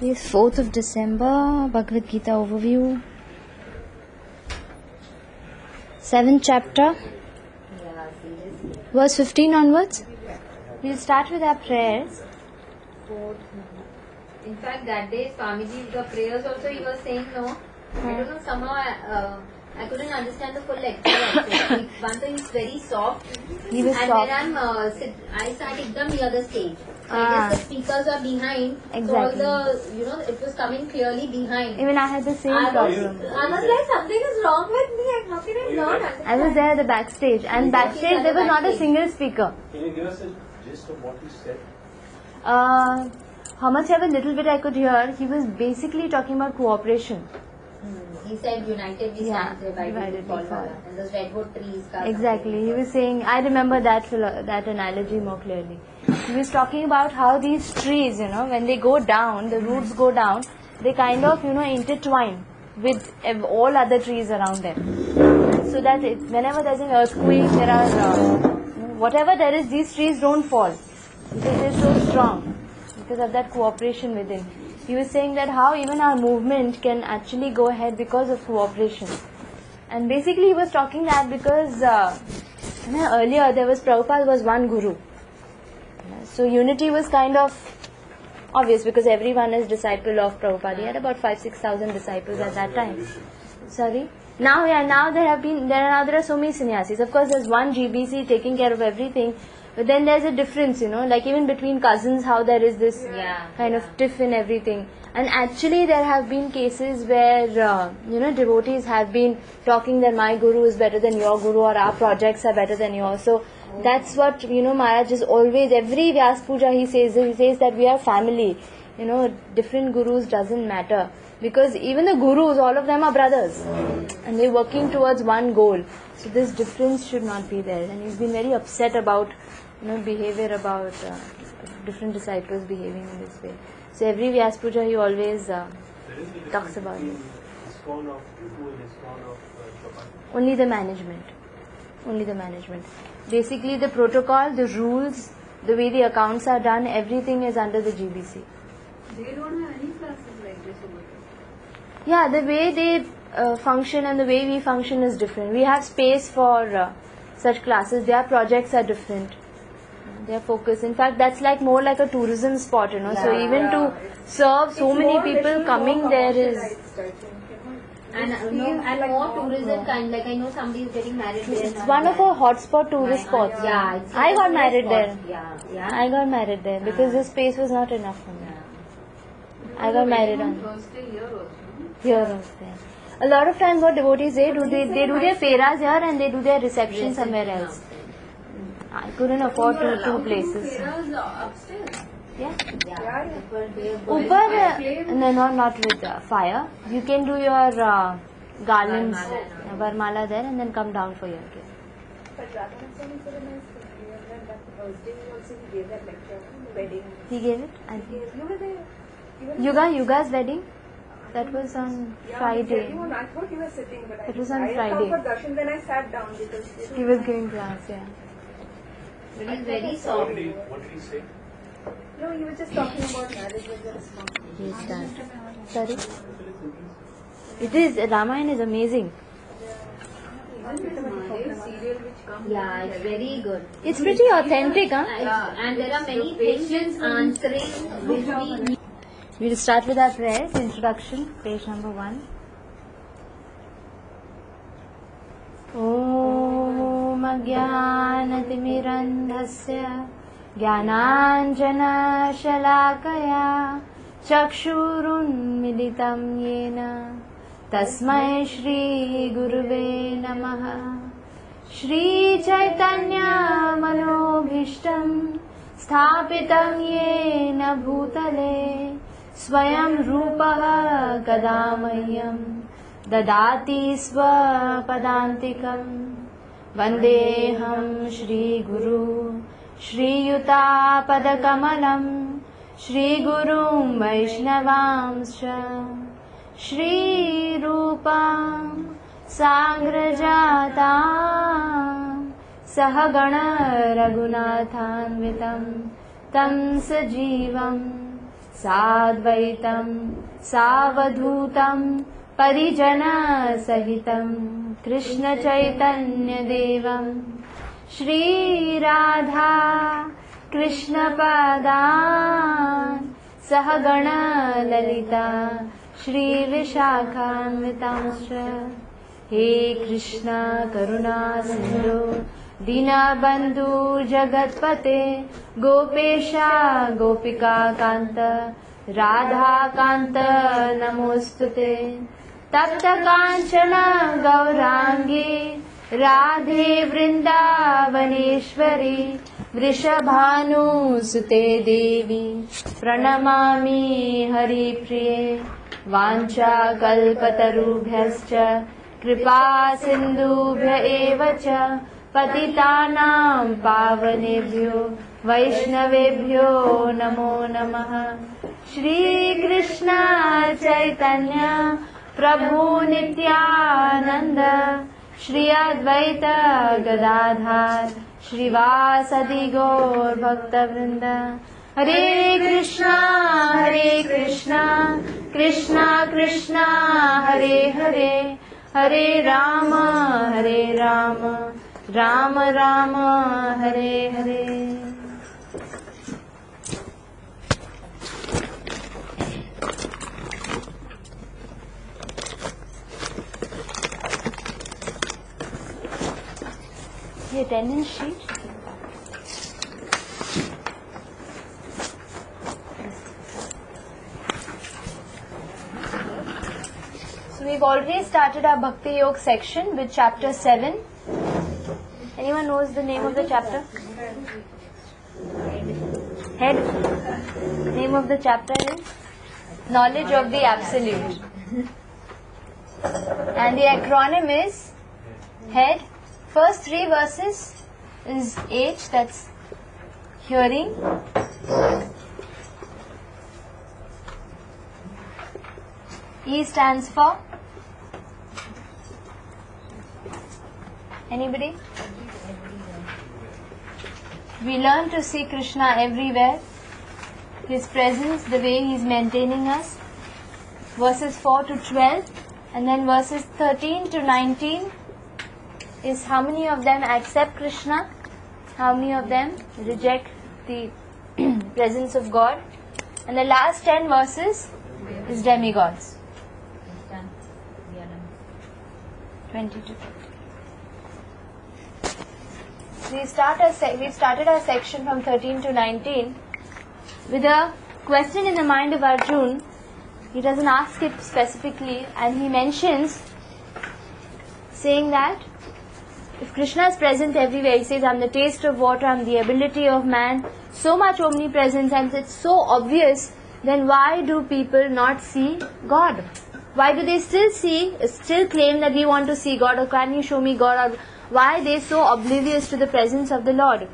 This 4th of December, Bhagavad Gita Overview, 7th chapter, verse 15 onwards. We'll start with our prayers. In fact, that day, Swamiji, the prayers also he was saying no. I don't know, somehow I couldn't understand the full lecture also. One thing is very soft. He was and soft. when I sat ekdam near the stage. So I guess the speakers are behind. Exactly. So all the, it was coming clearly behind. Even I had the same problem. I was like, something is wrong with me. How can I not understand? I was there at the backstage, and backstage there was not a single speaker. Can you give us a gist of what he said? How much ever little bit I could hear, he was basically talking about cooperation. He said, united we stand, divided we fall. And those redwood trees. Exactly. He was saying, I remember that analogy more clearly. He was talking about how these trees, when they go down, the roots go down, they kind of, intertwine with all other trees around them. So that whenever there's an earthquake, there are, whatever there is, these trees don't fall. Because they're so strong. Because of that cooperation within. He was saying that how even our movement can actually go ahead because of cooperation. And basically he was talking that because earlier there was Prabhupada was one guru. So unity was kind of obvious because everyone is disciple of Prabhupada. He had about 5,000-6,000 disciples at that time. Sorry? Now there are so many sannyasis. Of course there's one GBC taking care of everything. But then there's a difference, like even between cousins, how there is this kind of tiff in everything. And actually there have been cases where, devotees have been talking that my guru is better than your guru or our projects are better than yours. So that's what, Maharaj is always, every Vyas Puja he says that we are family. Different gurus doesn't matter. Because even the gurus, all of them are brothers. And they're working towards one goal. So this difference should not be there. And he's been very upset about behavior about different disciples behaving in this way. So every Vyas Puja he always talks about it. ISKCON of Juhu and ISKCON of Chopin. Only the management. Basically the protocol, the rules, the way the accounts are done, everything is under the GBC. They don't have any classes like this over there. Yeah, the way they function and the way we function is different. We have space for such classes. Their projects are different. Their focus. In fact, that's more like a tourism spot, So even to serve so many people coming there is. And more tourism kind. Like I know somebody is getting married there. It's one of our hotspot tourist spots. Yeah, I got married there. Yeah. I got married there because the space was not enough for me. I got married on here also. A lot of times what devotees they do their fairas here and they do their reception somewhere else. I couldn't afford two places. Yeah. Upar, no, not with fire. You can do your garlands, Varmala there and then come down for your gift. But Radhanath Swami said a nice thing. We have learned that Thursday also he gave that lecture on the wedding. He gave it? You were there. Yuga's wedding? That was on Friday. I thought you were sitting, but It was on Friday. I come for darshan, then I sat down because He was giving class, yeah. It is very soft. What did he say? No, he was just talking about marriage with the responsibility. Yes, done. Sorry? It is, Ramayana is amazing. Yeah, it's very good. It's pretty authentic, huh? And there are many questions answering which we. We'll start with our prayers. Introduction, page number 1. Om Ajnanatimirandhasya Jnananjana Shalakaya Chakshurunmilitam Yena Tasmai Shri Guruve Namaha Shri Chaitanya Manobhishtam Sthapitam Yena Bhutale Swayam Rupaha Kadamahyam Dadati Swapadantikam Vandeham Shri Guru Shri Yuta Padakamalam Shri Gurum Vaishnavamscha Shri Rupam Sangrajatam Sahagana Raghunathanvitam तं सजीवं साद्वैतं सावधूतं परिजनसहितं कृष्णचैतन्यदेवं श्रीराधा कृष्णपदान् सहगण ललिता श्रीविशाखान्वितांश्च हे कृष्ण करुणा सिन्धु दीनबन्धु जगत्पते गोपेशा गोपिका कान्त राधाकान्त नमोऽस्तुते तप्त काञ्चन गौराङ्गी राधे वृन्दावनेश्वरी वृषभानुसुते देवी प्रणमामि हरिप्रिये वाञ्छाकल्पतरुभ्यश्च कृपा सिन्धुभ्य एव च पतितानां पावनेभ्यो वैष्णवेभ्यो नमो नमः। श्रीकृष्ण चैतन्य प्रभु नित्यानन्द श्री अद्वैत गदाधर श्रीवासदि गौर भक्तवृंद। हरे कृष्णा कृष्णा कृष्णा हरे हरे, हरे राम राम राम हरे हरे। ये attendance sheet. So we've already started our Bhakti Yoga section with chapter 7. Anyone knows the name of the chapter? Head. Name of the chapter is Knowledge of the Absolute. And the acronym is Head. First 3 verses is H, that's hearing. E stands for anybody? We learn to see Krishna everywhere. His presence, the way he is maintaining us. Verses 4 to 12 and then verses 13 to 19 is how many of them accept Krishna, how many of them reject the presence of God, and the last 10 verses is demigods. 22. We've started our section from 13 to 19 with a question in the mind of Arjun. He doesn't ask it specifically, and he mentions saying that if Krishna is present everywhere, he says, I'm the taste of water, I'm the ability of man, so much omnipresence, and it's so obvious, then why do people not see God? Why do they still claim that we want to see God, or can you show me God, or why are they so oblivious to the presence of the Lord?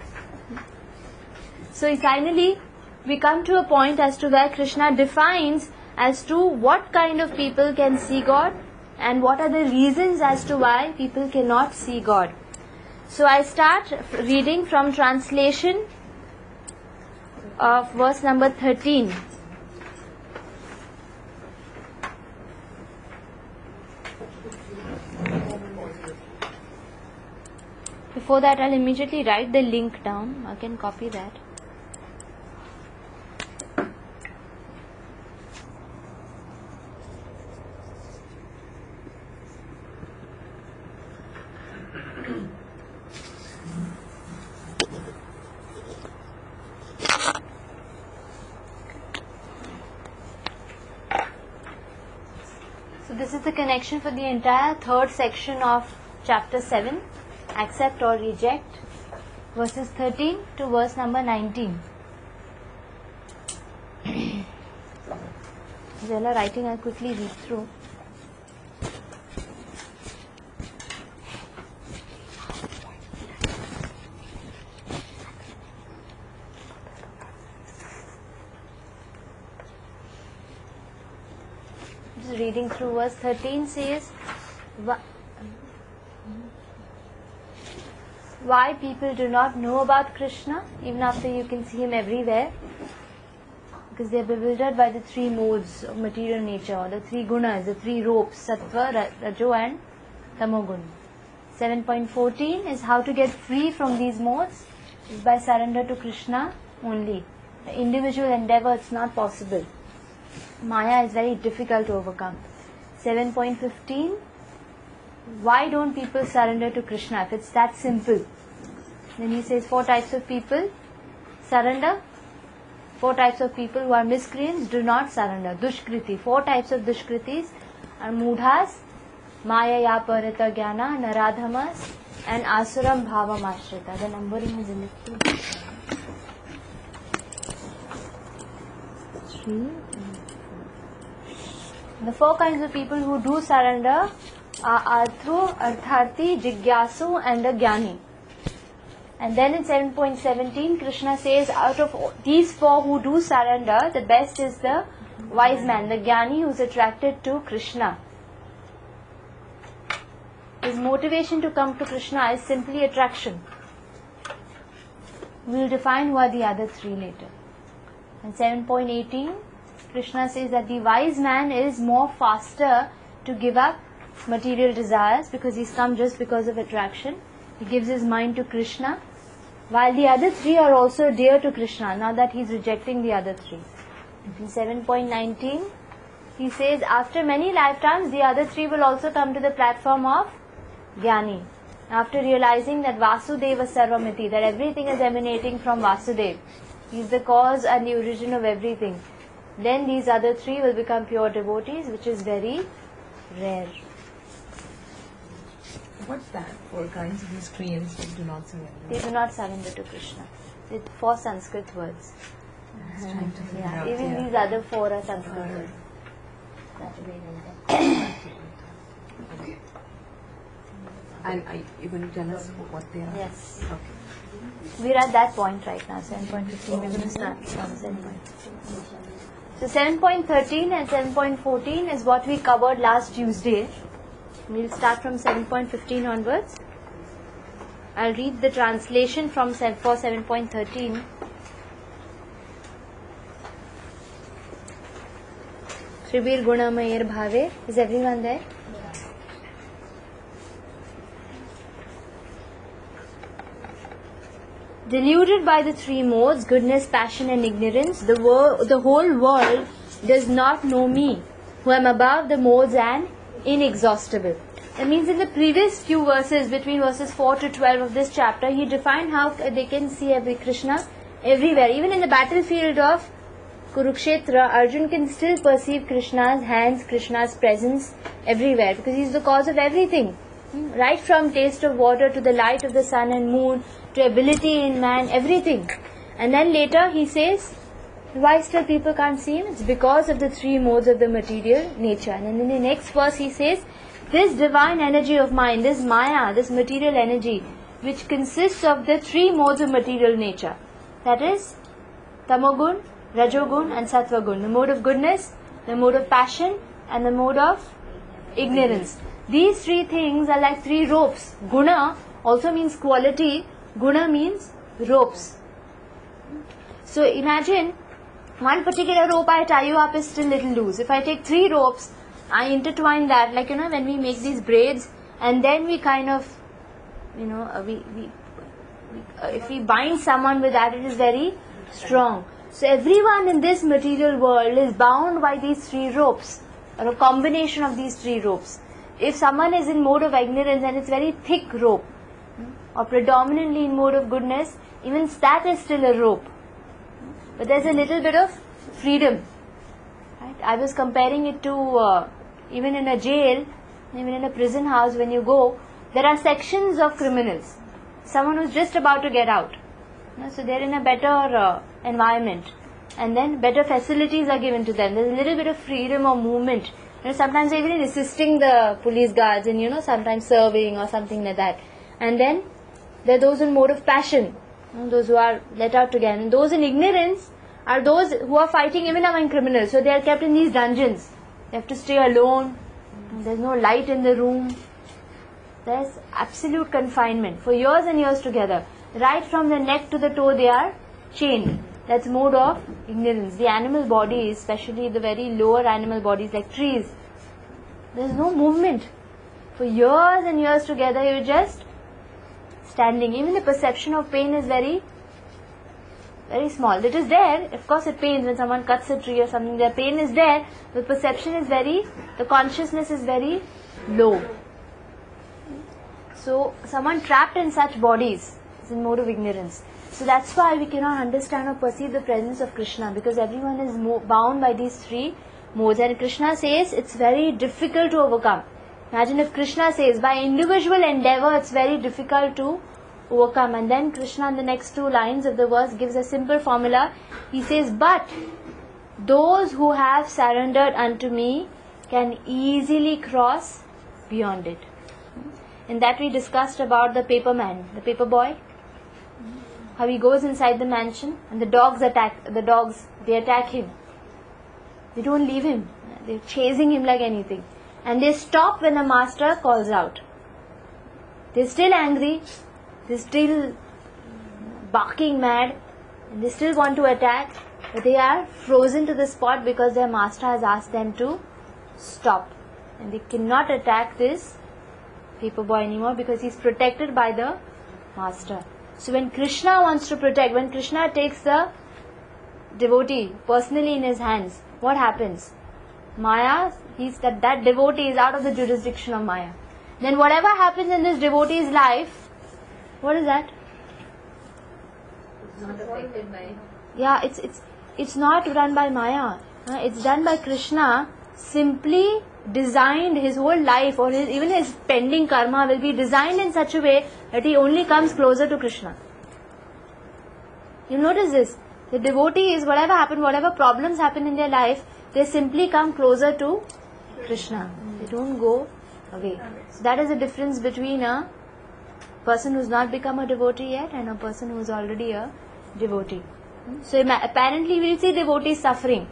So finally, we come to a point as to where Krishna defines as to what kind of people can see God, and what are the reasons as to why people cannot see God. So I start reading from translation of verse number 13. Before that, I'll immediately write the link down. I can copy that. So this is the connection for the entire third section of chapter 7, accept or reject, verses 13 to verse number 19. While writing, I'll quickly read through. Just reading through verse 13 says, why people do not know about Krishna, even after you can see him everywhere. Because they are bewildered by the three modes of material nature, or the three gunas, the three ropes, sattva, rajo and tamogun. 7.14 is how to get free from these modes, is by surrender to Krishna only. The individual endeavor, it's not possible. Maya is very difficult to overcome. 7.15, why don't people surrender to Krishna if it's that simple? Then he says 4 types of people surrender. 4 types of people who are miscreants do not surrender. Dushkriti. 4 types of dushkritis are mudhas, maya parita jnana, naradhamas, and asuram bhavam ashrita. The numbering is in the 3. The 4 kinds of people who do surrender are Arthu, Artharthi, Jigyasu, and the Jnani. And then in 7.17, Krishna says, out of these 4 who do surrender, the best is the wise man, the Jnani, who is attracted to Krishna. His motivation to come to Krishna is simply attraction. We will define who are the other 3 later. And 7.18, Krishna says that the wise man is more faster to give up material desires because he's come just because of attraction. He gives his mind to Krishna, while the other 3 are also dear to Krishna, now that he's rejecting the other 3. In 7.19, he says after many lifetimes the other 3 will also come to the platform of Jnani. After realizing that Vasudeva Sarvamiti, that everything is emanating from Vasudeva, he is the cause and the origin of everything, then these other 3 will become pure devotees, which is very rare. What's that? 4 kinds of miscreants who do not surrender. They do not surrender to Krishna. It's 4 Sanskrit words. I was trying to figure out. Even these other 4 are Sanskrit words. Okay. And you're going to tell us what they are? Yes. Okay. We're at that point right now, 7.15. We're going to start from 7.15. So 7.13 and 7.14 is what we covered last Tuesday. We'll start from 7.15 onwards. I'll read the translation for 7.13. Tribir Gunamayir Bhave. Is everyone there? Deluded by the 3 modes, goodness, passion and ignorance, the whole world does not know me, who am above the modes and inexhaustible. That means in the previous few verses, between verses 4 to 12 of this chapter, he defined how they can see every Krishna everywhere. Even in the battlefield of Kurukshetra, Arjun can still perceive Krishna's hands, Krishna's presence everywhere, because he is the cause of everything. Right from taste of water to the light of the sun and moon, to ability in man, everything. And then later he says, why still people can't see him? It's because of the 3 modes of the material nature. And then in the next verse he says, this divine energy of mine, this Maya, this material energy, which consists of the 3 modes of material nature, that is Tamogun, Rajogun and Sattvagun, the mode of goodness, the mode of passion and the mode of ignorance. These 3 things are like 3 ropes. Guna also means quality, Guna means ropes. So imagine one particular rope I tie you up is still little loose. If I take 3 ropes, I intertwine that, like when we make these braids, and then we kind of, if we bind someone with that, it is very strong. So everyone in this material world is bound by these 3 ropes, or a combination of these 3 ropes. If someone is in mode of ignorance and it's very thick rope, or predominantly in mode of goodness, even that is still a rope. But there's a little bit of freedom. Right? I was comparing it to even in a jail, even in a prison house, when you go, there are sections of criminals. Someone who's just about to get out. So they're in a better environment. And then better facilities are given to them. There's a little bit of freedom of movement. Sometimes they're even assisting the police guards and sometimes serving or something like that. And then there are those in mode of passion, those who are let out again. And those in ignorance are those who are fighting even among criminals. So they are kept in these dungeons. They have to stay alone. There's no light in the room. There's absolute confinement for years and years together. Right from the neck to the toe they are chained. That's mode of ignorance. The animal bodies, especially the very lower animal bodies like trees, there's no movement. For years and years together you're just standing. Even the perception of pain is very, very small. It is there, of course it pains when someone cuts a tree or something. The pain is there, the perception is very, the consciousness is very low. So someone trapped in such bodies is in mode of ignorance. So that's why we cannot understand or perceive the presence of Krishna, because everyone is bound by these three modes. And Krishna says it's very difficult to overcome. Imagine if Krishna says by individual endeavor it's very difficult to overcome. And then Krishna in the next two lines of the verse gives a simple formula. He says, but those who have surrendered unto me can easily cross beyond it. In that we discussed about the paper man, the paper boy, how he goes inside the mansion and the dogs attack him. They don't leave him. They're chasing him like anything. And they stop when the master calls out. They're still angry. They're still barking mad. And they still want to attack. But they are frozen to the spot because their master has asked them to stop. And they cannot attack this paper boy anymore because he's protected by the master. So when Krishna wants to protect, when Krishna takes the devotee personally in his hands, what happens? Maya, that devotee is out of the jurisdiction of Maya. Then whatever happens in this devotee's life, what is that? Not affected by. Yeah, it's not run by Maya. It's done by Krishna. Simply designed his whole life, or even his pending karma will be designed in such a way that he only comes closer to Krishna. You notice this. The devotees, whatever happened, whatever problems happen in their life, they simply come closer to Krishna. They don't go away. So that is the difference between a person who's not become a devotee yet and a person who is already a devotee. So apparently we will see devotees suffering,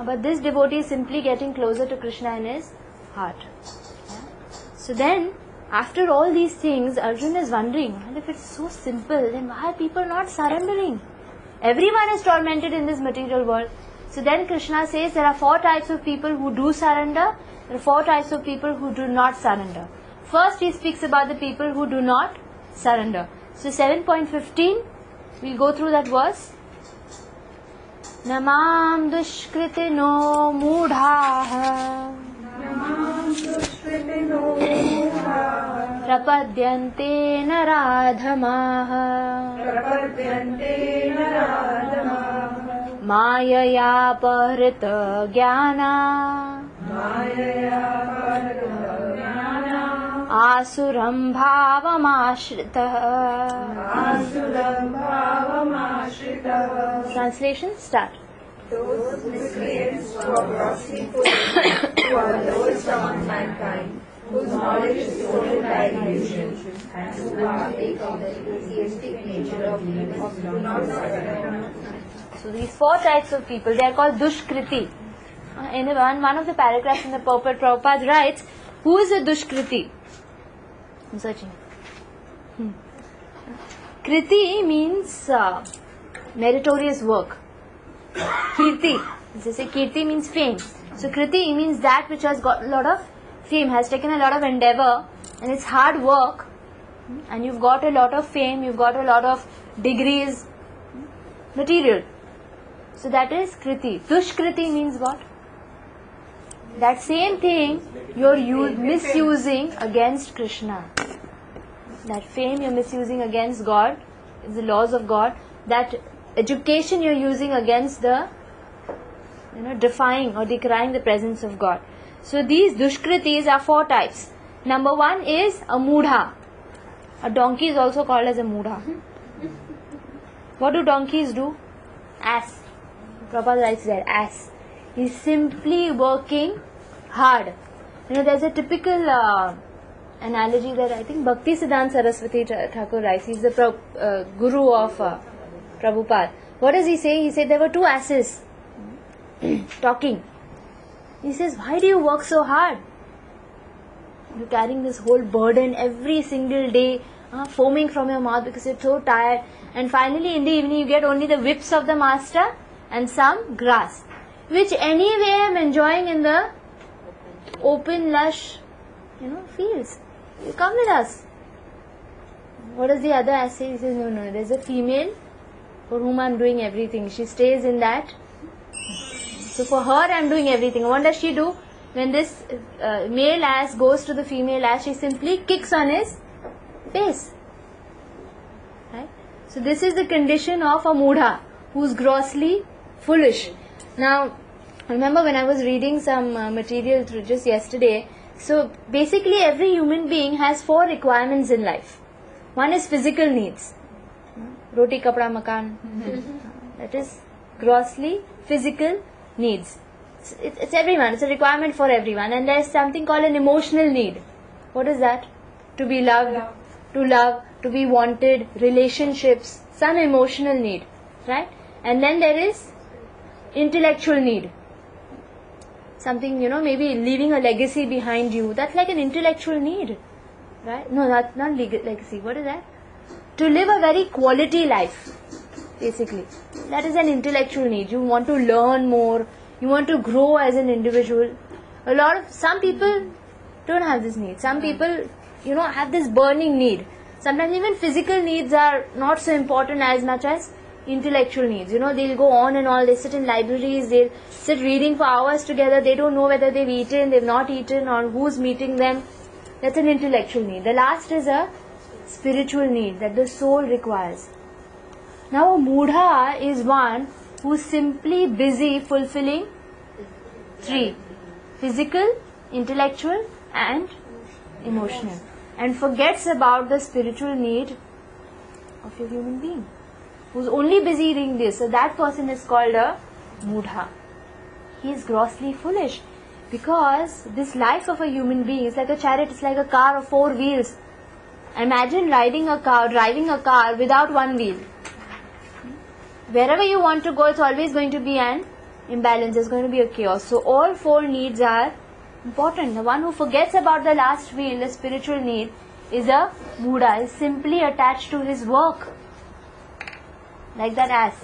but this devotee is simply getting closer to Krishna in his heart. So then, after all these things, Arjuna is wondering, well, if it's so simple, then why are people not surrendering? Everyone is tormented in this material world. So then Krishna says there are 4 types of people who do surrender, there are 4 types of people who do not surrender. First he speaks about the people who do not surrender. So 7.15, we'll go through that verse. Namam dushkritino mudhaha prapadyante naradhamaha Mayaya pahrita jnana Asuram bhavamashritah. Translation, start. Those miscreants who are grossly foolish, who are the lowest among mankind, whose knowledge is stolen by illusion, and who partake of the egoistic nature of humans, do not surrender. So these 4 types of people, they are called dushkriti. In one of the paragraphs in the purport, Prabhupada writes, who is a dushkriti? I'm searching. Kriti means meritorious work. Kirti, they say kirti means fame. So kriti means that which has got a lot of fame, has taken a lot of endeavor, and it's hard work, and you've got a lot of fame, you've got a lot of degrees, material. So that is kriti. Dushkriti means what? That same thing you're misusing against Krishna. That fame you're misusing against God, is the laws of God. That education you're using against the, defying or decrying the presence of God. So these dushkritis are 4 types. Number 1 is a mudha. A donkey is also called as a mudha. What do donkeys do? Ass. Prabhupada writes there, ass. He's simply working hard. There's a typical analogy that I think Bhakti Siddhanta Saraswati Thakur writes. He's the guru of Prabhupada. What does he say? He said there were 2 asses talking. He says, why do you work so hard? You're carrying this whole burden every single day, foaming from your mouth because you're so tired. And finally in the evening you get only the whips of the master and some grass, which anyway I'm enjoying in the open, lush, fields. You come with us. What does the other assay? He says, no, there's a female for whom I'm doing everything. She stays in that. So for her I'm doing everything. What does she do? When this male ass goes to the female ass, she simply kicks on his face. Right? So this is the condition of a mudha, who's grossly foolish. Now, remember when I was reading some material through just yesterday, so basically every human being has 4 requirements in life. One is physical needs. Roti, kapda, makan. That is grossly physical needs. It's everyone. It's a requirement for everyone. And there's something called an emotional need. What is that? To be loved, to love, to be wanted, relationships, some emotional need. Right? And then there is intellectual need. Something, maybe leaving a legacy behind you. That's like an intellectual need. Right? No, not legacy. What is that? To live a very quality life. Basically. That is an intellectual need. You want to learn more. You want to grow as an individual. Some people don't have this need. Some people, have this burning need. Sometimes even physical needs are not so important as much as intellectual needs. They'll go on and all. They sit in libraries. They'll sit reading for hours together. They don't know whether they've eaten, they've not eaten, or who's meeting them. That's an intellectual need. The last is a spiritual need that the soul requires. Now a mudha is one who's simply busy fulfilling 3: physical, intellectual and emotional, and forgets about the spiritual need of a human being, who's only busy doing this. So that person is called a mudha. He is grossly foolish, because this life of a human being is like a chariot, it's like a car of 4 wheels. Imagine driving a car without one wheel. Wherever you want to go, it's always going to be an imbalance, there's going to be a chaos. So all 4 needs are important. The one who forgets about the last wheel, the spiritual need, is a mudha, is simply attached to his work. Like that ass.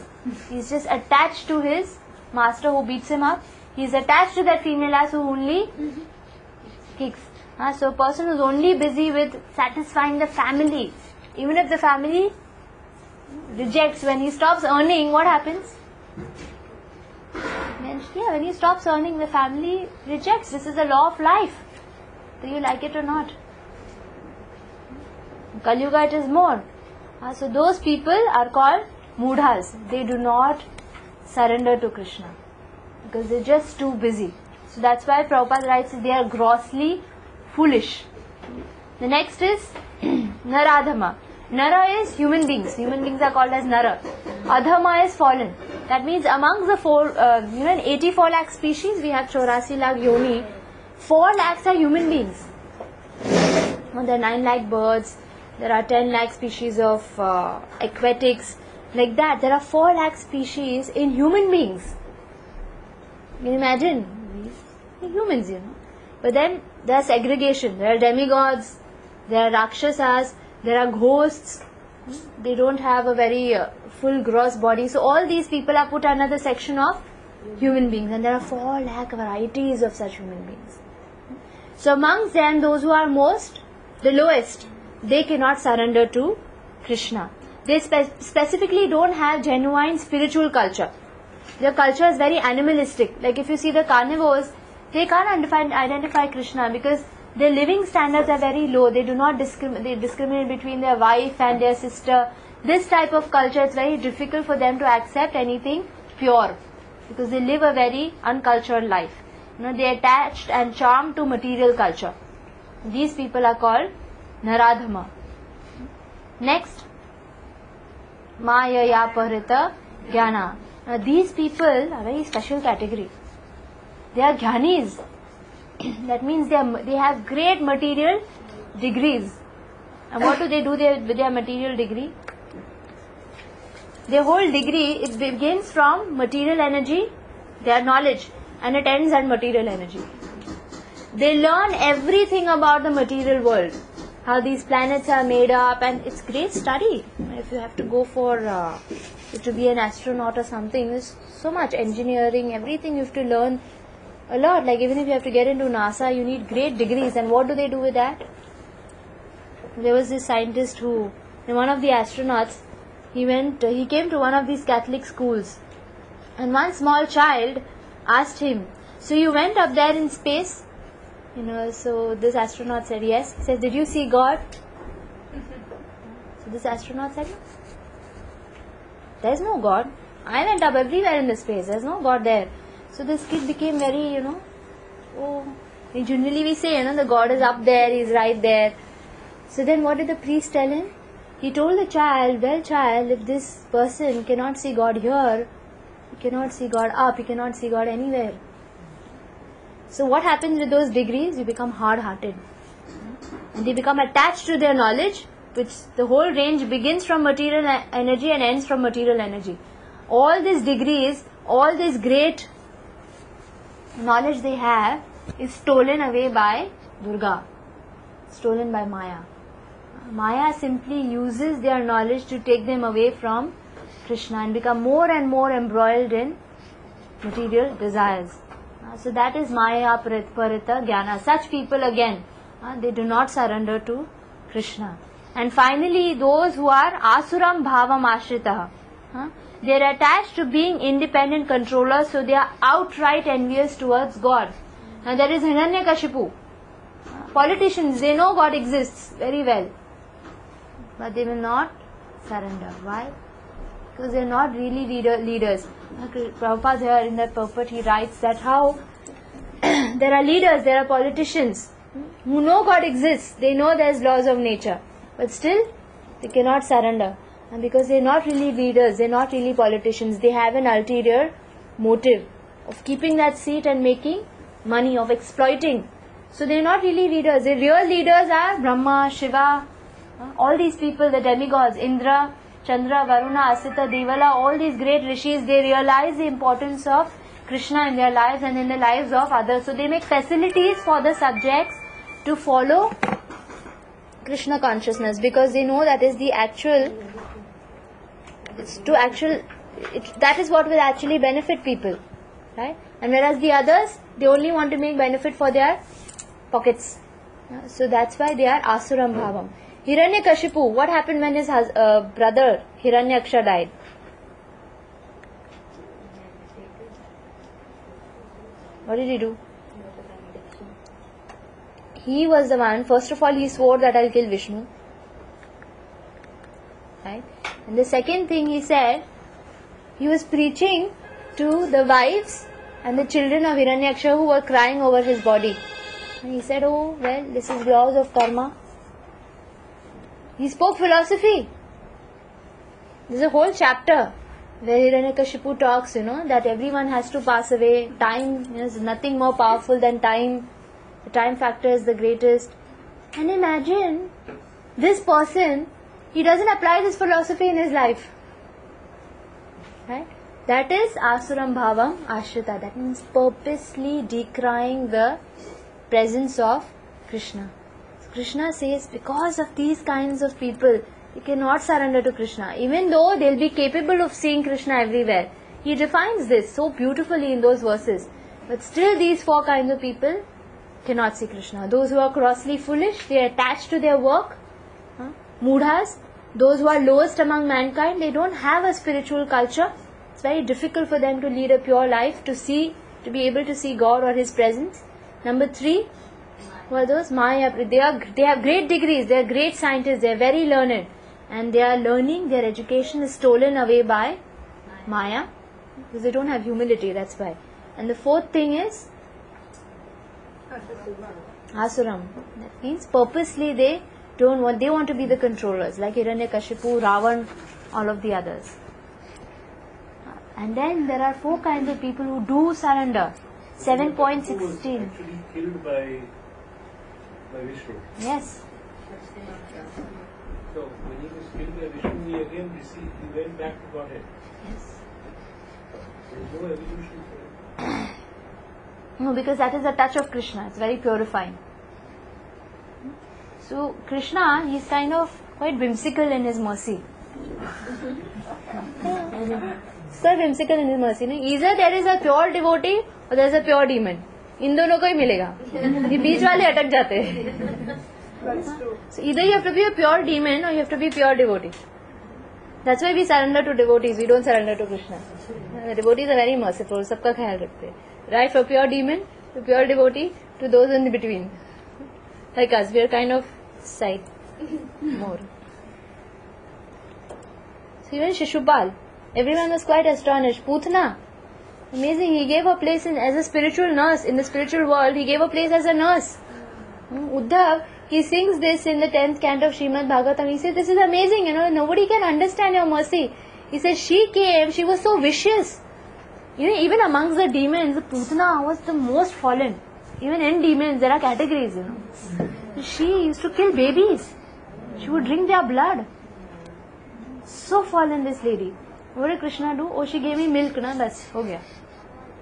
He's just attached to his master who beats him up. He's attached to that female ass who only kicks. So a person who's only busy with satisfying the family. Even if the family rejects, when he stops earning, what happens? When he stops earning, the family rejects. This is the law of life. Do you like it or not? Kali Yuga it is more. So those people are called mudhas. They do not surrender to Krishna because they're just too busy. So that's why Prabhupada writes they are grossly foolish. The next is Naradhama. Nara is human beings. Human beings are called as Nara. Adhama is fallen. That means amongst the in 84 lakh species, we have 84 lakh yoni. 4 lakhs are human beings. There are 9 lakh birds. There are 10 lakh species of aquatics. Like that, there are 4 lakh species in human beings. You can imagine, these are humans, But then there are segregation. There are demigods, there are rakshasas, there are ghosts. They don't have a very full gross body. So all these people are put under the section of human beings. And there are 4 lakh varieties of such human beings. So amongst them, those who are the lowest, they cannot surrender to Krishna. They specifically don't have genuine spiritual culture. Their culture is very animalistic. Like if you see the carnivores, they can't identify Krishna because their living standards are very low. They do not discriminate between their wife and their sister. This type of culture, it's very difficult for them to accept anything pure because they live a very uncultured life. They are attached and charmed to material culture. These people are called Naradhama. Next, Maya Parita Jnana. Now these people are a very special category. They are jnanis. That means they have great material degrees. And what do they do with their material degree? Their whole degree, it begins from material energy, their knowledge, and it ends at material energy. They learn everything about the material world, how these planets are made up, and it's great study. If you have to go for to be an astronaut or something, there's so much engineering, everything you have to learn a lot. Like even if you have to get into NASA, you need great degrees. And what do they do with that? There was this scientist who, one of the astronauts, he came to one of these Catholic schools, and one small child asked him, "So you went up there in space?" So this astronaut said yes. He said, "Did you see God?" So this astronaut said, "No. There's no God. I went up everywhere in the space. There's no God there." So this kid became very, generally we say, the God is up there, He's right there. So then what did the priest tell him? He told the child, "Well, child, if this person cannot see God here, he cannot see God up, he cannot see God anywhere." So what happens with those degrees? You become hard-hearted. And they become attached to their knowledge, which the whole range begins from material energy and ends from material energy. All these degrees, all this great knowledge they have is stolen away by Durga, stolen by Maya. Maya simply uses their knowledge to take them away from Krishna and become more and more embroiled in material desires. So that is Maya Parita Jnana. Such people again, they do not surrender to Krishna. And finally, those who are Asuram Bhavam Ashritaha, they are attached to being independent controllers, so they are outright envious towards God. And there is Hiranyakashipu. Politicians, they know God exists very well, but they will not surrender. Why? Because they are not really leaders. Prabhupada here in that purport, he writes that how there are leaders, there are politicians who know God exists, they know there is laws of nature, but still they cannot surrender. And because they are not really leaders, they are not really politicians, they have an ulterior motive of keeping that seat and making money, of exploiting. So they are not really leaders. The real leaders are Brahma, Shiva, all these people, the demigods, Indra, Chandra, Varuna, Asita, Devala, all these great rishis, they realize the importance of Krishna in their lives and in the lives of others. So they make facilities for the subjects to follow Krishna consciousness, because they know that is the actual, that is what will actually benefit people, right? And whereas the others, they only want to make benefit for their pockets. So that's why they are Asuram Bhavam. Hiranyakashipu, what happened when his brother Hiranyaksha died? What did he do? He was the one, first of all, he swore that I'll kill Vishnu. Right? And the second thing he said, he was preaching to the wives and the children of Hiranyaksha who were crying over his body. And he said, "Oh, well, this is laws of karma." He spoke philosophy. There's a whole chapter where Hiranyakashipu talks, that everyone has to pass away. Time is nothing more powerful than time. The time factor is the greatest. And imagine, this person, he doesn't apply this philosophy in his life. Right? That is Asuram Bhavam Ashrita. That means purposely decrying the presence of Krishna. Krishna says, because of these kinds of people, you cannot surrender to Krishna. Even though they'll be capable of seeing Krishna everywhere. He defines this so beautifully in those verses. But still these four kinds of people cannot see Krishna. Those who are grossly foolish, they are attached to their work. Mudhas, those who are lowest among mankind, they don't have a spiritual culture. It's very difficult for them to lead a pure life, to be able to see God or His presence. Number 3, who are those? Maya. They have great degrees, they are great scientists, they are very learned. And they are learning, their education is stolen away by Maya. Because they don't have humility, that's why. And the 4th thing is Asuram. That means purposely they want to be the controllers, like Hiranyakashipu, Ravan, all of the others. And then there are 4 kinds of people who do surrender. 7.16. Actually killed by Vishnu. Yes. So when he was killed by Vishnu, he again he went back to Godhead. Yes. There is no evolution for it. No, because that is the touch of Krishna. It's very purifying. So Krishna, he's kind of quite whimsical in his mercy. It's quite whimsical in his mercy. No? Either there is a pure devotee or there is a pure demon. इन दोनों को ही मिलेगा. ये बीच वाले अटक जाते हैं. So either you have to be a pure demon or you have to be pure devotee. That's why we surrender to devotees. We don't surrender to Krishna. The devotees are very merciful. सबका ख्याल रखते हैं. Right, from pure demon to pure devotee to those in between. Like us, we are kind of side more. So even Shishupal, everyone was quite astonished. Putana, amazing. He gave a place as a spiritual nurse in the spiritual world. He gave a place as a nurse. Uddhav, he sings this in the 10th canto of Srimad Bhagavatam. He says, this is amazing, nobody can understand your mercy. He says, she came, she was so vicious. Even amongst the demons, Putana was the most fallen. Even in demons, there are categories, She used to kill babies. She would drink their blood. So fallen, this lady. What did Krishna do? Oh, she gave me milk, that's ho gaya.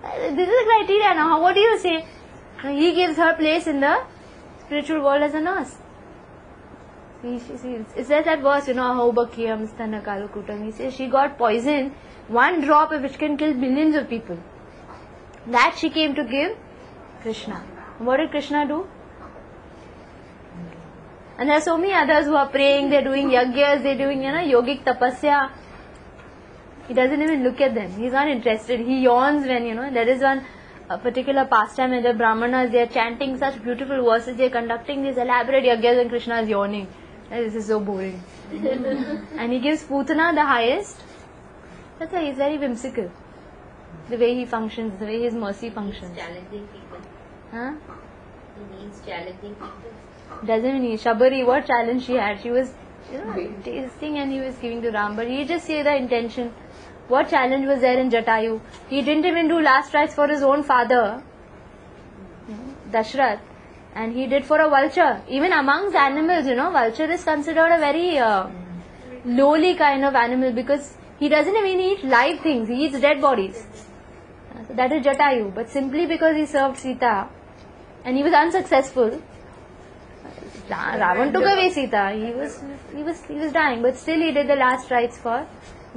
This is the criteria now. What do you say? He gives her place in the spiritual world as a nurse. It says that verse, Ahau Bakhyam Stana Kalukutam. He says she got poison, one drop of which can kill millions of people. That she came to give Krishna. What did Krishna do? And there are so many others who are praying, they're doing yagyas, they're doing, yogic tapasya. He doesn't even look at them. He's not interested. He yawns when, there is one particular pastime where the Brahmanas, they are chanting such beautiful verses, they are conducting these elaborate yagyas and Krishna is yawning. This is so boring. And he gives Putana the highest. That's why he's very whimsical. The way he functions, the way his mercy functions. Challenging people. Huh? He means challenging people. Doesn't mean Shabari, what challenge she had? She was, tasting and he was giving to Ram. But he just say the intention. What challenge was there in Jatayu? He didn't even do last rites for his own father, Dashrath. And he did for a vulture. Even amongst animals, vulture is considered a very lowly kind of animal because he doesn't even eat live things. He eats dead bodies. So that is Jatayu. But simply because he served Sita and he was unsuccessful, Ravan took away Sita. He was dying, but still he did the last rites for.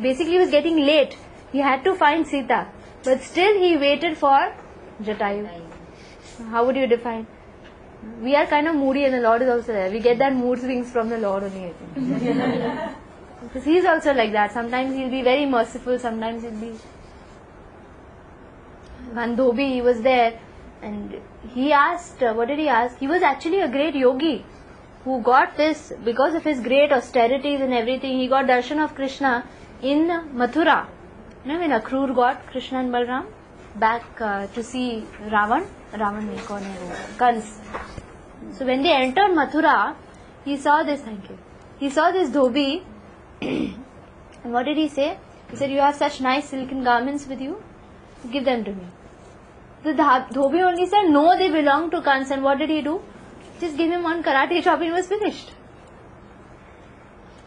Basically, he was getting late. He had to find Sita, but still he waited for Jatayu. How would you define? We are kind of moody, and the Lord is also there. We get that mood swings from the Lord only, I think. Because he is also like that. Sometimes he'll be very merciful. Sometimes he'll be. One Dhobi, he was there, and he asked. What did he ask? He was actually a great yogi who got this because of his great austerities and everything. He got darshan of Krishna in Mathura. When Akrur got Krishna and Balram back to see Ravan. Ravan nahi, kaun hai wo? Kans. So when they entered Mathura, he saw this. Thank you. He saw this Dhobi. And what did he say? He said, "You have such nice silken garments with you. Give them to me." The Dhobi only said, "No, they belong to Kans." And what did he do? Just give him one karate chop and he was finished.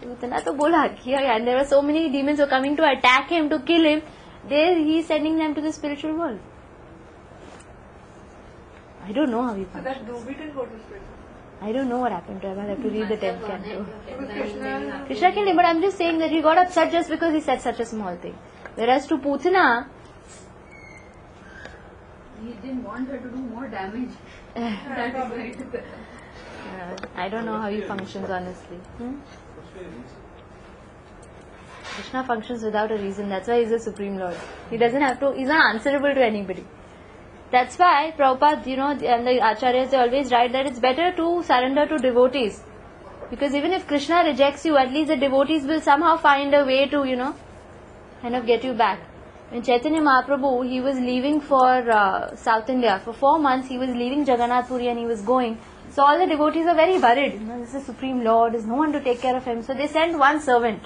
Utna to bola kiya, and there were so many demons who were coming to attack him, to kill him. There he is sending them to the spiritual world. I don't know how he functions. So that Dhobi didn't go to spiritual. I don't know what happened to him. I'll have to read the 10th canto. Krishna can, but I'm just saying that he got upset just because he said such a small thing. Whereas to Putana, He didn't want her to do more damage. That is why he took the... I don't know how he functions honestly. Krishna functions without a reason. That's why he's the Supreme Lord. He doesn't have to, he's not answerable to anybody. That's why Prabhupada, and the Acharyas, they always write that it's better to surrender to devotees. Because even if Krishna rejects you, at least the devotees will somehow find a way to, kind of get you back. When Chaitanya Mahaprabhu, he was leaving for South India. For 4 months, he was leaving Jagannath Puri and he was going. So all the devotees are very worried. This is the Supreme Lord, there's no one to take care of him. So they sent one servant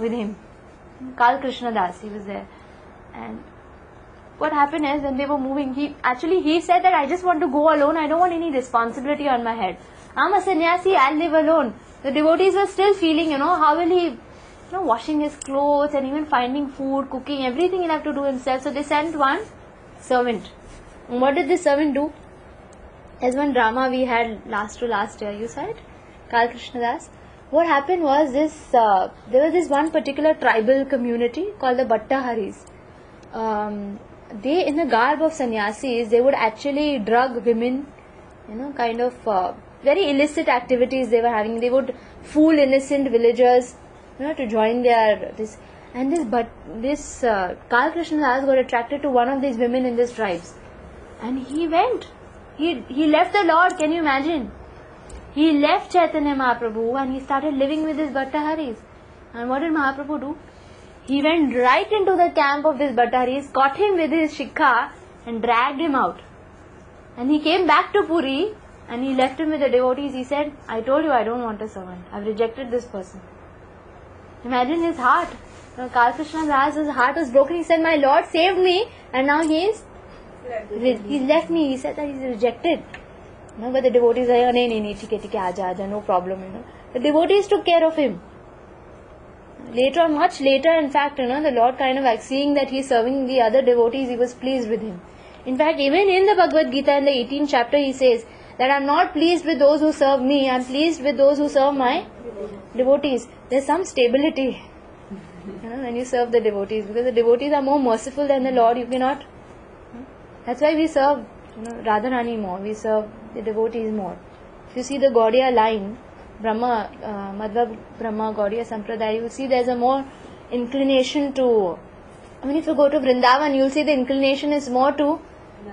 with him. Kal Krishna Das, he was there. And what happened is, when they were moving, he said that I just want to go alone, I don't want any responsibility on my head. I'm a sannyasi, I'll live alone. The devotees were still feeling, how will he, washing his clothes and even finding food, cooking, everything he'll have to do himself. So they sent one servant. And what did this servant do? There's one drama we had last year, you saw it? Kal Krishna Das. What happened was this, there was this one particular tribal community called the Bhattaharis. They, in the garb of sannyasis, they would actually drug women, kind of very illicit activities they were having. They would fool innocent villagers, to join their this. And this Kal Krishna Das got attracted to one of these women in these tribes, and he went. He left the Lord. Can you imagine? He left Chaitanya Mahaprabhu and he started living with his Bhattaharis. And what did Mahaprabhu do? He went right into the camp of this Bhattaharis, caught him with his shikha and dragged him out. And he came back to Puri and he left him with the devotees. He said, I told you I don't want a servant. I've rejected this person. Imagine his heart. Kal Krishna Das, his heart was broken. He said, my Lord saved me and now he's left me. He said that he's rejected. But the devotees are no problem. The devotees took care of him. Later on, much later, in fact, the Lord kind of seeing that he's serving the other devotees, he was pleased with him. In fact, even in the Bhagavad Gita, in the 18th chapter, he says that I'm not pleased with those who serve me, I'm pleased with those who serve my devotees. There's some stability when you serve the devotees, because the devotees are more merciful than the Lord. You cannot. That's why we serve Radharani more, we serve the devotees more. If you see the Gaudiya line, Madhva Brahma Gaudiya Sampradaya, you will see there's a more inclination to, if you go to Vrindavan, you'll see the inclination is more to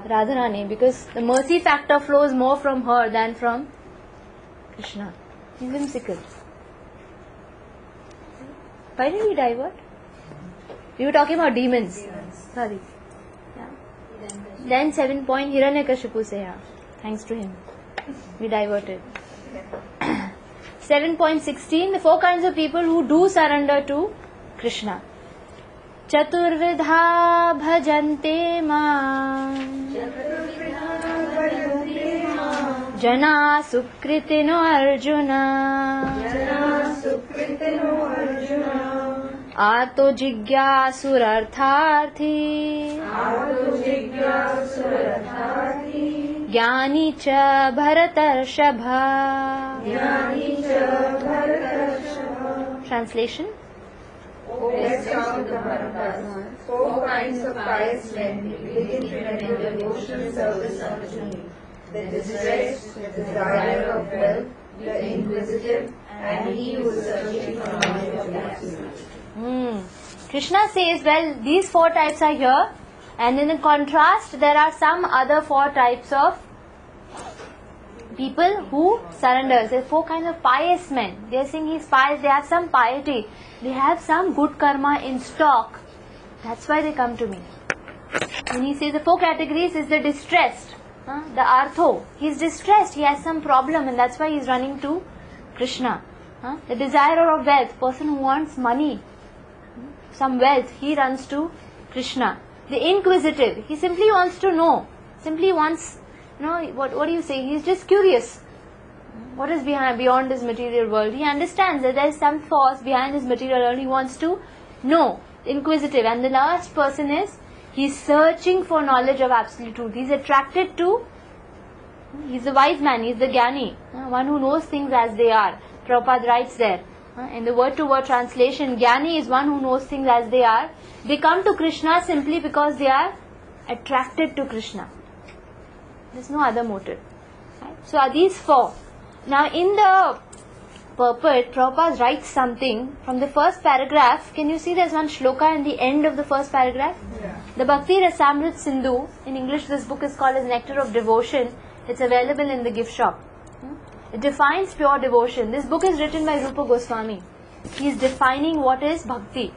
Radharani, because the mercy factor flows more from her than from Krishna. He's whimsical. Why did we divert? We were talking about demons. Sorry. Then 7 point Hiranyakashipu se, thanks to him. We diverted. 7.16, the 4 kinds of people who do surrender to Krishna. Chaturvidha bhajante maam Jana sukritino Arjuna Ato jigyasurartharthi Jnani cha bharatarshabha. Translation. O best of the Bharatas, 4 kinds of pious men begin to render devotional service unto me: the distressed, the desire of wealth, the inquisitive, and he who is searching for knowledge of the Absolute. Krishna says, well, these 4 types are here, and in contrast, there are some other 4 types of people who surrender. There are 4 kinds of pious men. They are saying he's pious, they have some piety, they have some good karma in stock. That's why they come to me. When he says the 4 categories is the distressed, the artho. He's distressed, he has some problem, and that's why he's running to Krishna. The desirer of wealth, person who wants money, some wealth, he runs to Krishna. The inquisitive, he simply wants to know, simply wants, what do you say, he's just curious. What is beyond this material world? He understands that there is some force behind this material world, he wants to know. Inquisitive. And the last person is, he's searching for knowledge of absolute truth. He's attracted to, he's the wise man, he's the jnani, one who knows things as they are. Prabhupada writes there, in the word-to-word translation, jnani is one who knows things as they are. They come to Krishna simply because they are attracted to Krishna. There's no other motive. Right? So are these 4. Now in the purport, Prabhupada writes something from the first paragraph. Can you see there's one shloka in the end of the first paragraph? Yeah. The Bhakti Rasamrit Sindhu, in English this book is called as Nectar of Devotion. It's available in the gift shop. It defines pure devotion. This book is written by Rupa Goswami. He is defining what is bhakti.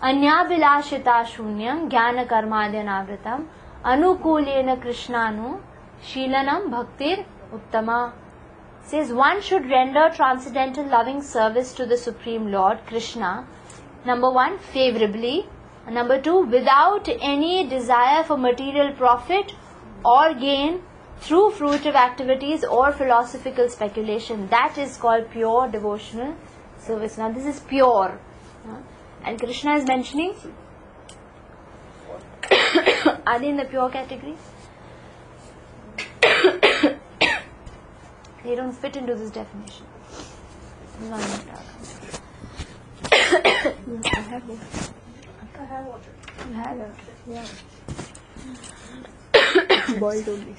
Anya bilashita shunyam jnana karmadyanavritam anukulena krishnanu shilanam bhaktir uttama. Says one should render transcendental loving service to the Supreme Lord Krishna. Number 1, favorably. And number 2, without any desire for material profit or gain through fruitive activities or philosophical speculation. That is called pure devotional service. Now this is pure. And Krishna is mentioning, are they in the pure category? They don't fit into this definition. No, no, no. I have water. You have it? Yeah. Boiled only.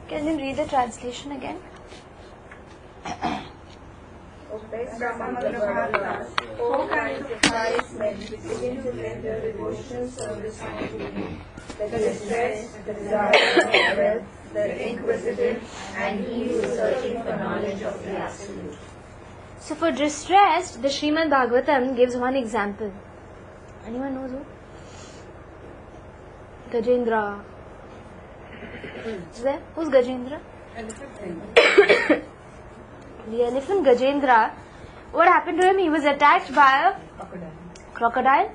Can you read the translation again? All kinds of pious men begin to render devotional service unto me. The distressed, the desirous of wealth, the inquisitive, and he who is searching for knowledge of the Absolute. So for distressed, the Srimad Bhagavatam gives one example. Anyone knows who? Gajendra. Is there? Who's Gajendra? The elephant Gajendra. What happened to him? He was attacked by a crocodile,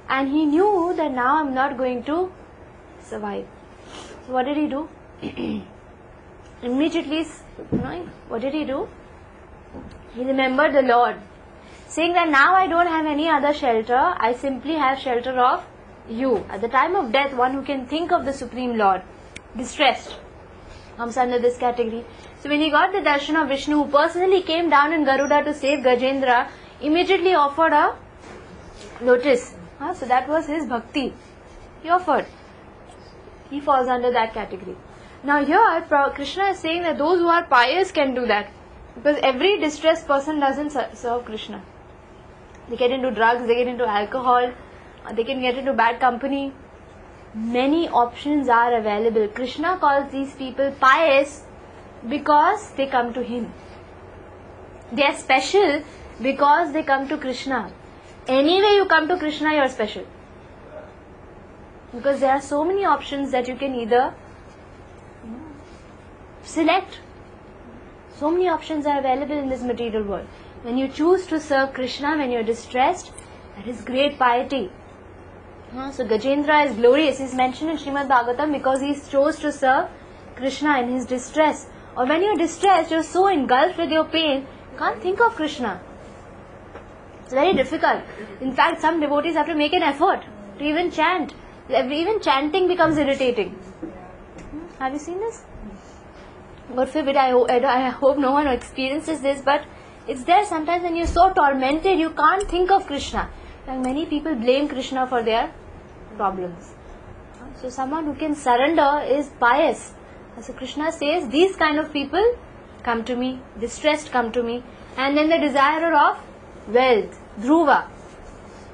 and he knew that now I'm not going to survive. So what did he do? Immediately, what did he do? He remembered the Lord, saying that now I don't have any other shelter, I simply have shelter of you. At the time of death, one who can think of the Supreme Lord, distressed, comes under this category. So when he got the darshan of Vishnu, who personally came down in Garuda to save Gajendra, immediately offered a lotus. So that was his bhakti. He offered. He falls under that category. Now here, Krishna is saying that those who are pious can do that. Because every distressed person doesn't serve Krishna. They get into drugs, they get into alcohol, they can get into bad company. Many options are available. Krishna calls these people pious because they come to him. They are special because they come to Krishna. Anyway you come to Krishna, you are special. Because there are so many options that you can either select. So many options are available in this material world. When you choose to serve Krishna, when you are distressed, that is great piety. So Gajendra is glorious. He is mentioned in Srimad Bhagavatam because he chose to serve Krishna in his distress. Or when you are distressed, you are so engulfed with your pain, you can't think of Krishna. It's very difficult. In fact, some devotees have to make an effort to even chant. Even chanting becomes irritating. Have you seen this? God forbid, I hope no one experiences this, but it's there sometimes when you're so tormented, you can't think of Krishna. Like many people blame Krishna for their problems. So someone who can surrender is pious. So Krishna says, these kind of people come to me, distressed come to me. And then the desirer of wealth, Dhruva.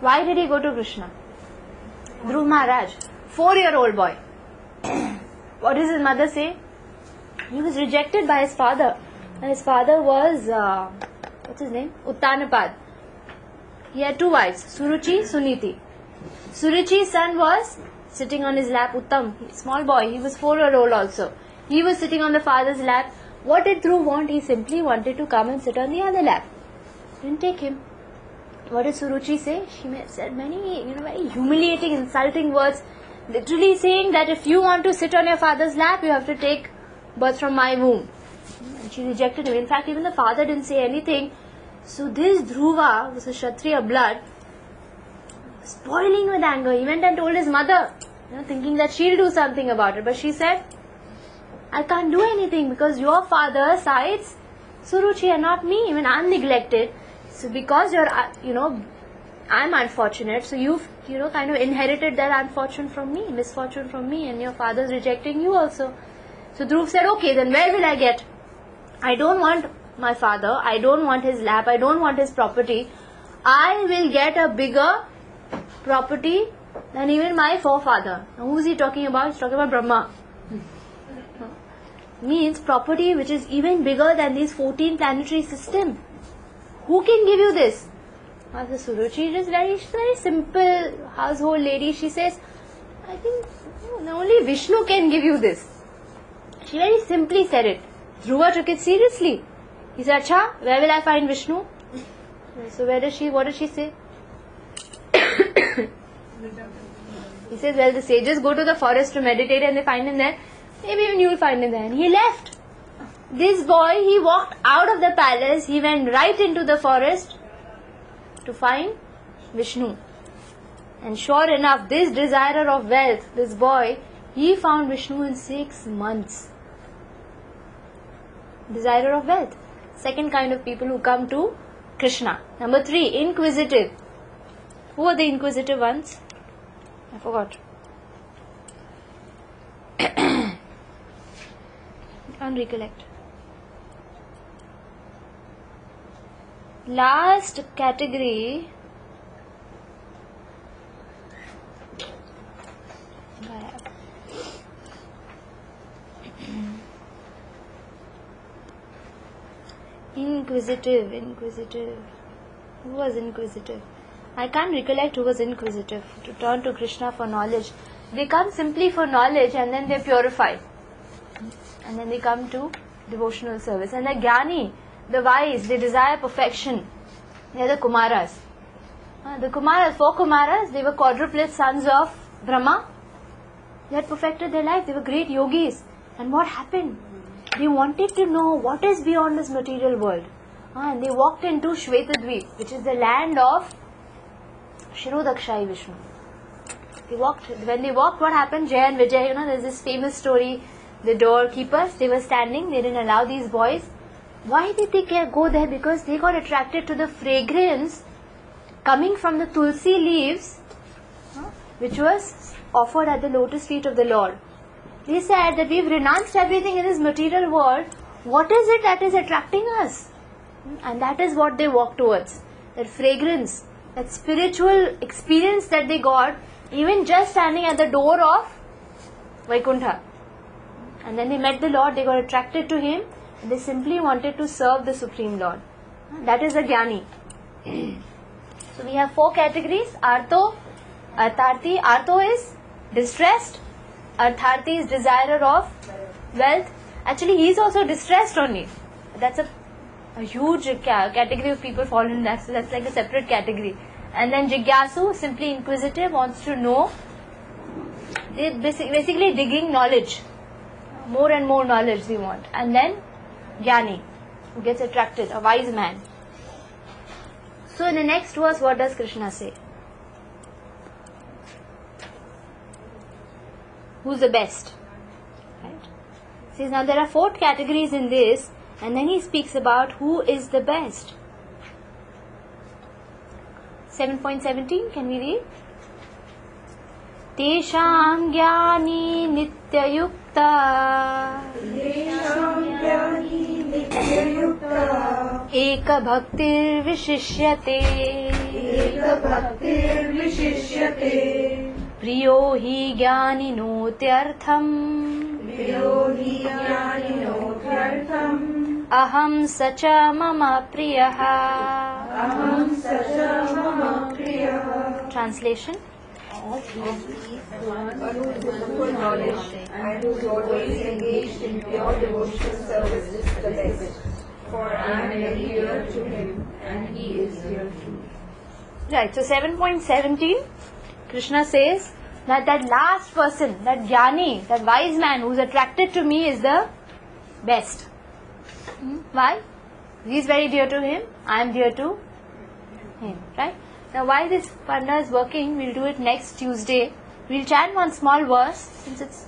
Why did he go to Krishna? Dhruva Maharaj, 4-year-old boy. What does his mother say? He was rejected by his father. And his father was, what's his name? Uttanapad. He had 2 wives, Suruchi, Suniti. Suruchi's son was sitting on his lap, Uttam, small boy, he was 4-year-old also. He was sitting on the father's lap. What did Dhruv want? He simply wanted to come and sit on the other lap. Didn't take him. What did Suruchi say? She said many, very humiliating, insulting words. Literally saying that if you want to sit on your father's lap, you have to take birth from my womb. And she rejected him. In fact, even the father didn't say anything. So this Dhruva was a Kshatriya blood, spoiling with anger. He went and told his mother, thinking that she'll do something about it. But she said, I can't do anything because your father sides Suruchi and not me. Even I'm neglected. So because you're, I'm unfortunate. So you've, kind of inherited that misfortune from me, and your father's rejecting you also. So Dhruv said, okay, then where will I get? I don't want my father. I don't want his lap. I don't want his property. I will get a bigger property than even my forefather. Now who is he talking about? He's talking about Brahma. Means property which is even bigger than this 14 planetary system. Who can give you this? The Suruchi is very simple household lady. She says, I think only Vishnu can give you this. She very simply said it. Dhruva took it seriously. He said, Acha, where will I find Vishnu? So what did she say? He says, well, the sages go to the forest to meditate and they find him there. Maybe even you will find him there. And he left. this boy, he walked out of the palace, he went right into the forest to find Vishnu. And sure enough, this desirer of wealth, this boy, he found Vishnu in 6 months. Desirer of wealth. Second kind of people who come to Krishna. Number 3, inquisitive. Who are the inquisitive ones? I forgot. Can't recollect. Last category. Inquisitive. Who was inquisitive? I can't recollect who was inquisitive. To turn to Krishna for knowledge. They come simply for knowledge and then they purify. And then they come to devotional service. And the Jnani, the wise, they desire perfection. They are the Kumaras. The Kumaras, 4 Kumaras, they were quadruplets sons of Brahma. They had perfected their life. They were great yogis. And what happened? They wanted to know what is beyond this material world. And they walked into Shvetadvip, which is the land of Shirodakshai Vishnu. When they walked, what happened? Jaya and Vijay, there's this famous story. The doorkeepers, they were standing, they didn't allow these boys. Why did they go there? Because they got attracted to the fragrance coming from the tulsi leaves, which was offered at the lotus feet of the Lord. They said that we've renounced everything in this material world. What is it that is attracting us? And that is what they walked towards. That fragrance, that spiritual experience that they got, even just standing at the door of Vaikuntha. And then they met the Lord, they got attracted to Him, and they simply wanted to serve the Supreme Lord. That is a Jnani. So we have 4 categories. Artho, Artharthi. Artho is distressed. Artharthi is desirer of wealth. Actually, he is also distressed only. That's a huge category of people fall in that. So that's like a separate category. And then Jigyasu, simply inquisitive, wants to know. They're basically digging knowledge. More and more knowledge they want. And then Jnani, who gets attracted, a wise man. So in the next verse, what does Krishna say? Who's the best? Right? He says now there are 4 categories in this, and then he speaks about who is the best. 7.17, can we read? Tesham Jnani Nityayukta Eka Bhaktir Vishishyate Priyo hi Jnaninotyartham Aham sacha mama priyaha. Translation. Full knowledge and who is always engaged in pure devotional service is the best. For I am very dear to him and he is dear to me. Right, so 7.17, Krishna says that last person, that Jnani, that wise man who is attracted to me is the best. Why? He is very dear to him, I am dear to him. Right? Now while this Panda is working, we'll do it next Tuesday. We'll chant one small verse since it's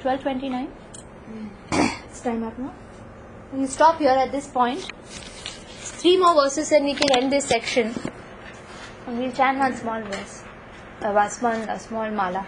12:29. It's time up now. We'll stop here at this point. 3 more verses and we can end this section. And we'll chant one small verse. A small mala.